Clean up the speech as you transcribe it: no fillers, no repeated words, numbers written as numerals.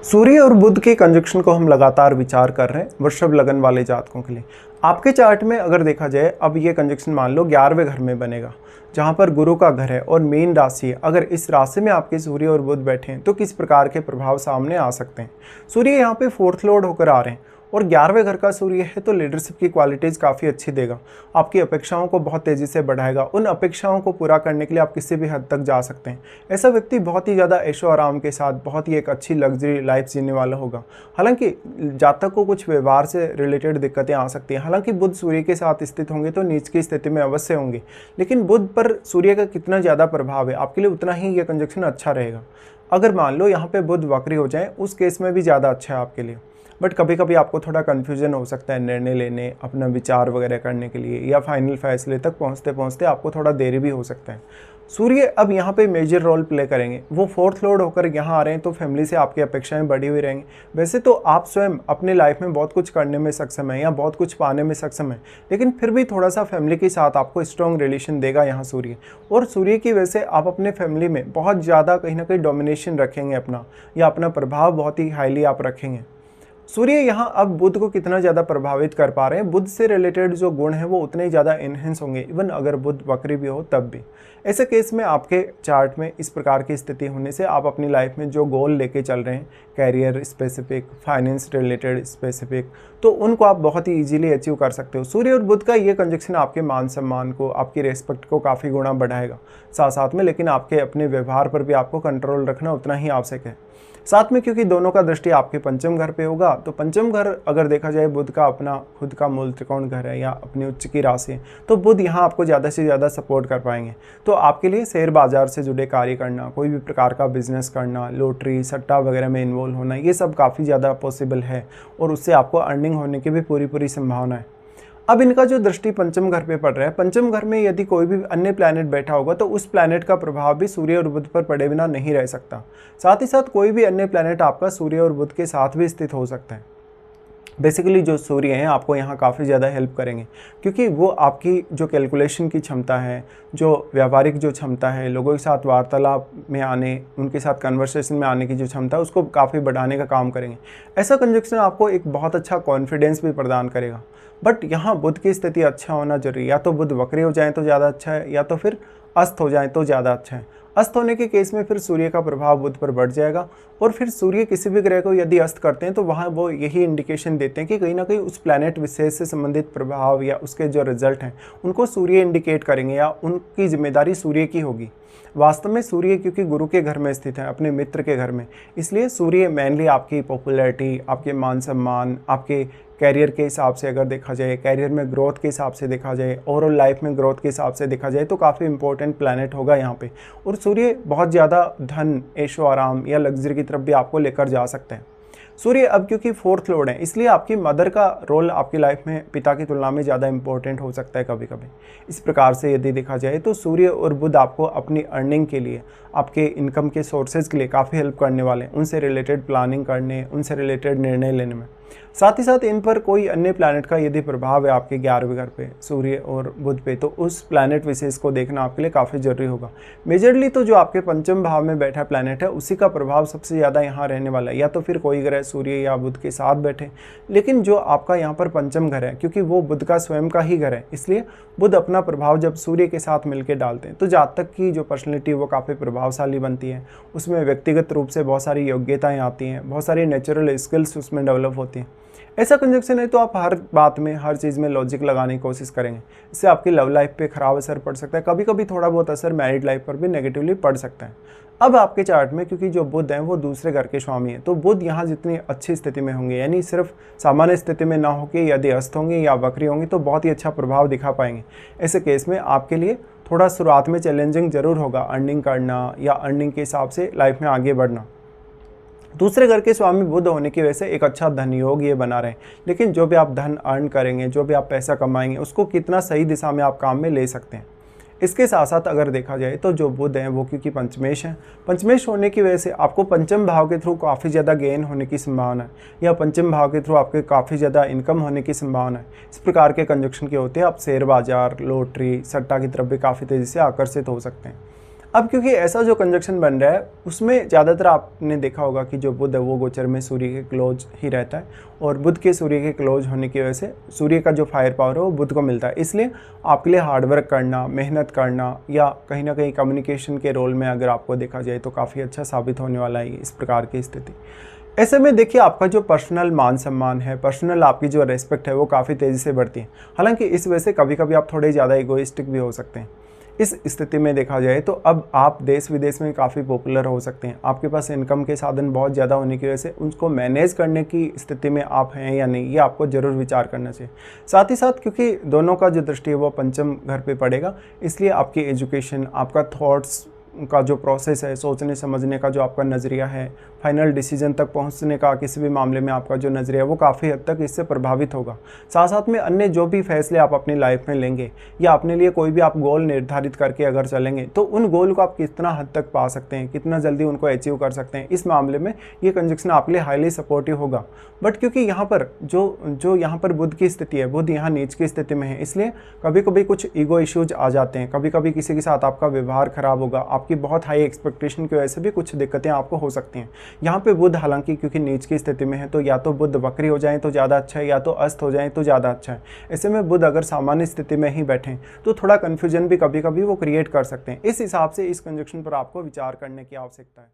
सूर्य और बुध के कंजक्शन को हम लगातार विचार कर रहे हैं वृषभ लगन वाले जातकों के लिए। आपके चार्ट में अगर देखा जाए, अब ये कंजक्शन मान लो 11वें घर में बनेगा, जहाँ पर गुरु का घर है और मीन राशि है। अगर इस राशि में आपके सूर्य और बुध बैठे हैं तो किस प्रकार के प्रभाव सामने आ सकते हैं। सूर्य यहाँ पे 4th लॉर्ड होकर आ रहे हैं और 11वें घर का सूर्य है तो लीडरशिप की क्वालिटीज़ काफ़ी अच्छी देगा। आपकी अपेक्षाओं को बहुत तेज़ी से बढ़ाएगा। उन अपेक्षाओं को पूरा करने के लिए आप किसी भी हद तक जा सकते हैं। ऐसा व्यक्ति बहुत ही ज़्यादा ऐशो आराम के साथ बहुत ही एक अच्छी लग्जरी लाइफ जीने वाला होगा। हालांकि जातक को कुछ व्यवहार से रिलेटेड दिक्कतें आ सकती हैं। हालांकि बुध सूर्य के साथ स्थित होंगे तो नीच की स्थिति में अवश्य होंगे, लेकिन बुध पर सूर्य का कितना ज़्यादा प्रभाव है आपके लिए उतना ही यह कंजक्शन अच्छा रहेगा। अगर मान लो यहाँ पे बुध वक्री हो जाए, उस केस में भी ज़्यादा अच्छा है आपके लिए। बट कभी कभी आपको थोड़ा कन्फ्यूजन हो सकता है निर्णय लेने, अपना विचार वगैरह करने के लिए, या फाइनल फैसले तक पहुंचते पहुंचते आपको थोड़ा देरी भी हो सकता है। सूर्य अब यहाँ पे मेजर रोल प्ले करेंगे। वो 4th लॉर्ड होकर यहाँ आ रहे हैं तो फैमिली से आपकी अपेक्षाएं बढ़ी हुई रहेंगी। वैसे तो आप स्वयं अपने लाइफ में बहुत कुछ करने में सक्षम है या बहुत कुछ पाने में सक्षम है, लेकिन फिर भी थोड़ा सा फैमिली के साथ आपको स्ट्रॉन्ग रिलेशन देगा यहाँ सूर्य। और सूर्य की वजह से आप अपने फैमिली में बहुत ज़्यादा कहीं ना कहीं डोमिनेशन रखेंगे अपना, या अपना प्रभाव बहुत ही हाईली आप रखेंगे। सूर्य यहाँ अब बुध को कितना ज़्यादा प्रभावित कर पा रहे हैं, बुध से रिलेटेड जो गुण हैं वो उतने ही ज़्यादा इन्हेंस होंगे, इवन अगर बुध वक्री भी हो तब भी। ऐसे केस में आपके चार्ट में इस प्रकार की स्थिति होने से आप अपनी लाइफ में जो गोल लेके चल रहे हैं, career specific, finance related specific, तो उनको आप बहुत ही ईजिली अचीव कर सकते हो। सूर्य और बुध का ये कंजक्शन आपके मान सम्मान को, आपकी रेस्पेक्ट को काफ़ी गुना बढ़ाएगा साथ साथ में, लेकिन आपके अपने व्यवहार पर भी आपको कंट्रोल रखना उतना ही आवश्यक है। साथ में क्योंकि दोनों का दृष्टि आपके पंचम घर पे होगा, तो पंचम घर अगर देखा जाए बुध का अपना खुद का मूल त्रिकोण घर है या अपनी उच्च की राशि है, तो बुध यहाँ आपको ज़्यादा से ज़्यादा सपोर्ट कर पाएंगे। तो आपके लिए शेयर बाजार से जुड़े कार्य करना, कोई भी प्रकार का बिजनेस करना, लॉटरी सट्टा वगैरह में इन्वॉल्व होना, ये सब काफ़ी ज़्यादा पॉसिबल है और उससे आपको अर्निंग होने की भी पूरी संभावना है। अब इनका जो दृष्टि पंचम घर पे पड़ रहा है, पंचम घर में यदि कोई भी अन्य प्लैनेट बैठा होगा तो उस प्लैनेट का प्रभाव भी सूर्य और बुध पर पड़े बिना नहीं रह सकता। साथ ही साथ कोई भी अन्य प्लैनेट आपका सूर्य और बुध के साथ भी स्थित हो सकता है। बेसिकली जो सूर्य हैं आपको यहाँ काफ़ी ज़्यादा हेल्प करेंगे, क्योंकि वो आपकी जो कैलकुलेशन की क्षमता है, जो व्यावहारिक जो क्षमता है, लोगों के साथ वार्तालाप में आने, उनके साथ कन्वर्सेशन में आने की जो क्षमता है, उसको काफ़ी बढ़ाने का काम करेंगे। ऐसा कंजक्शन आपको एक बहुत अच्छा कॉन्फिडेंस भी प्रदान करेगा। बट यहाँ बुध की स्थिति अच्छा होना जरूरी है। या तो बुध वक्री हो जाए तो ज़्यादा अच्छा है, या तो फिर अस्त हो जाए तो ज़्यादा अच्छा है। अस्त होने के केस में फिर सूर्य का प्रभाव बुध पर बढ़ जाएगा, और फिर सूर्य किसी भी ग्रह को यदि अस्त करते हैं तो वहाँ वो यही इंडिकेशन देते हैं कि कहीं ना कहीं उस प्लैनेट विशेष से संबंधित प्रभाव या उसके जो रिजल्ट हैं उनको सूर्य इंडिकेट करेंगे, या उनकी जिम्मेदारी सूर्य की होगी। वास्तव में सूर्य क्योंकि गुरु के घर में स्थित है, अपने मित्र के घर में, इसलिए सूर्य मेनली आपकी पॉपुलैरिटी, आपके मान सम्मान, आपके कैरियर के हिसाब से अगर देखा जाए, कैरियर में ग्रोथ के हिसाब से देखा जाए, ओवरऑल लाइफ में ग्रोथ के हिसाब से देखा जाए तो काफ़ी इंपॉर्टेंट प्लैनेट होगा यहाँ पे। और सूर्य बहुत ज़्यादा धन, ऐशो आराम या लग्जरी की तरफ भी आपको लेकर जा सकते हैं। सूर्य अब क्योंकि 4th लॉर्ड है, इसलिए आपकी मदर का रोल आपकी लाइफ में पिता की तुलना में ज़्यादा इंपॉर्टेंट हो सकता है कभी कभी। इस प्रकार से यदि देखा जाए तो सूर्य और बुध आपको अपनी अर्निंग के लिए, आपके इनकम के सोर्सेज के लिए काफ़ी हेल्प करने वाले हैं, उनसे रिलेटेड प्लानिंग करने, उनसे रिलेटेड निर्णय लेने में। साथ ही साथ इन पर कोई अन्य प्लैनेट का यदि प्रभाव है आपके 11वें घर पे, सूर्य और बुध पे, तो उस प्लैनेट विशेष को देखना आपके लिए काफ़ी जरूरी होगा। मेजरली तो जो आपके पंचम भाव में बैठा प्लैनेट है उसी का प्रभाव सबसे ज़्यादा यहाँ रहने वाला है, या तो फिर कोई ग्रह सूर्य या बुध के साथ बैठे। लेकिन जो आपका यहाँ पर पंचम घर है, क्योंकि वो बुध का स्वयं का ही घर है, इसलिए बुध अपना प्रभाव जब सूर्य के साथ मिलकर डालते हैं तो जातक की जो पर्सनैलिटी वो काफ़ी प्रभावशाली बनती है। उसमें व्यक्तिगत रूप से बहुत सारी योग्यताएँ आती हैं, बहुत सारी नेचुरल स्किल्स उसमें डेवलप होती हैं। ऐसा कंजक्शन है तो आप हर बात में, हर चीज़ में लॉजिक लगाने की कोशिश करेंगे। इससे आपकी लव लाइफ पे खराब असर पड़ सकता है, कभी कभी थोड़ा बहुत असर मैरिड लाइफ पर भी नेगेटिवली पड़ सकता है। अब आपके चार्ट में क्योंकि जो बुध हैं वो दूसरे घर के स्वामी हैं, तो बुध यहाँ जितनी अच्छी स्थिति में होंगे, यानी सिर्फ सामान्य स्थिति में ना होकर यदि अस्त होंगे या वक्री होंगे तो बहुत ही अच्छा प्रभाव दिखा पाएंगे। ऐसे केस में आपके लिए थोड़ा शुरुआत में चैलेंजिंग जरूर होगा अर्निंग करना, या अर्निंग के हिसाब से लाइफ में आगे बढ़ना। दूसरे घर के स्वामी बुध होने की वजह से एक अच्छा धन योग ये बना रहे हैं, लेकिन जो भी आप धन अर्न करेंगे, जो भी आप पैसा कमाएंगे, उसको कितना सही दिशा में आप काम में ले सकते हैं। इसके साथ साथ अगर देखा जाए तो जो बुध हैं वो क्योंकि पंचमेश हैं, पंचमेश होने की वजह से आपको पंचम भाव के थ्रू काफ़ी ज़्यादा गेन होने की संभावना है, या पंचम भाव के थ्रू आपके काफ़ी ज़्यादा इनकम होने की संभावना है। इस प्रकार के कंजक्शन के होते हैं आप शेयर बाजार, लॉटरी, सट्टा की तरफ भी काफ़ी तेज़ी से आकर्षित हो सकते हैं। अब क्योंकि ऐसा जो कंजक्शन बन रहा है उसमें ज़्यादातर आपने देखा होगा कि जो बुध है वो गोचर में सूर्य के क्लोज ही रहता है, और बुध के सूर्य के क्लोज होने की वजह से सूर्य का जो फायर पावर है वो बुध को मिलता है। इसलिए आपके लिए हार्डवर्क करना, मेहनत करना या कहीं ना कहीं कम्युनिकेशन के रोल में अगर आपको देखा जाए तो काफ़ी अच्छा साबित होने वाला है इस प्रकार की स्थिति। ऐसे में देखिए आपका जो पर्सनल मान सम्मान है, पर्सनल आपकी जो रेस्पेक्ट है वो काफ़ी तेज़ी से बढ़ती है। हालांकि इस वजह से कभी कभी आप थोड़े ज़्यादा इगोइस्टिक भी हो सकते हैं। इस स्थिति में देखा जाए तो अब आप देश विदेश में काफ़ी पॉपुलर हो सकते हैं। आपके पास इनकम के साधन बहुत ज़्यादा होने की वजह से उनको मैनेज करने की स्थिति में आप हैं या नहीं, ये आपको ज़रूर विचार करना चाहिए। साथ ही साथ क्योंकि दोनों का जो दृष्टि है वो पंचम घर पे पड़ेगा, इसलिए आपकी एजुकेशन, आपका थॉट्स का जो प्रोसेस है, सोचने समझने का जो आपका नज़रिया है, फाइनल डिसीजन तक पहुंचने का किसी भी मामले में आपका जो नज़रिया है वो काफ़ी हद तक इससे प्रभावित होगा। साथ साथ में अन्य जो भी फैसले आप अपनी लाइफ में लेंगे या अपने लिए कोई भी आप गोल निर्धारित करके अगर चलेंगे तो उन गोल को आप कितना हद तक पा सकते हैं, कितना जल्दी उनको अचीव कर सकते हैं, इस मामले में ये कंजक्शन आपके लिए हाईली सपोर्टिव होगा। बट क्योंकि यहाँ पर जो यहाँ पर बुध की स्थिति है, बुध यहाँ नीच की स्थिति में है, इसलिए कभी कभी कुछ ईगो इश्यूज आ जाते हैं, कभी कभी किसी के साथ आपका व्यवहार खराब होगा, आपकी बहुत हाई एक्सपेक्टेशन की वजह से भी कुछ दिक्कतें आपको हो सकती हैं। यहाँ पे बुध हालांकि क्योंकि नीच की स्थिति में है तो या तो बुध वक्री हो जाए तो ज़्यादा अच्छा है, या तो अस्त हो जाए तो ज़्यादा अच्छा है। ऐसे में बुध अगर सामान्य स्थिति में ही बैठें तो थोड़ा कन्फ्यूजन भी कभी कभी वो क्रिएट कर सकते हैं। इस हिसाब से इस कंजक्शन पर आपको विचार करने की आवश्यकता है।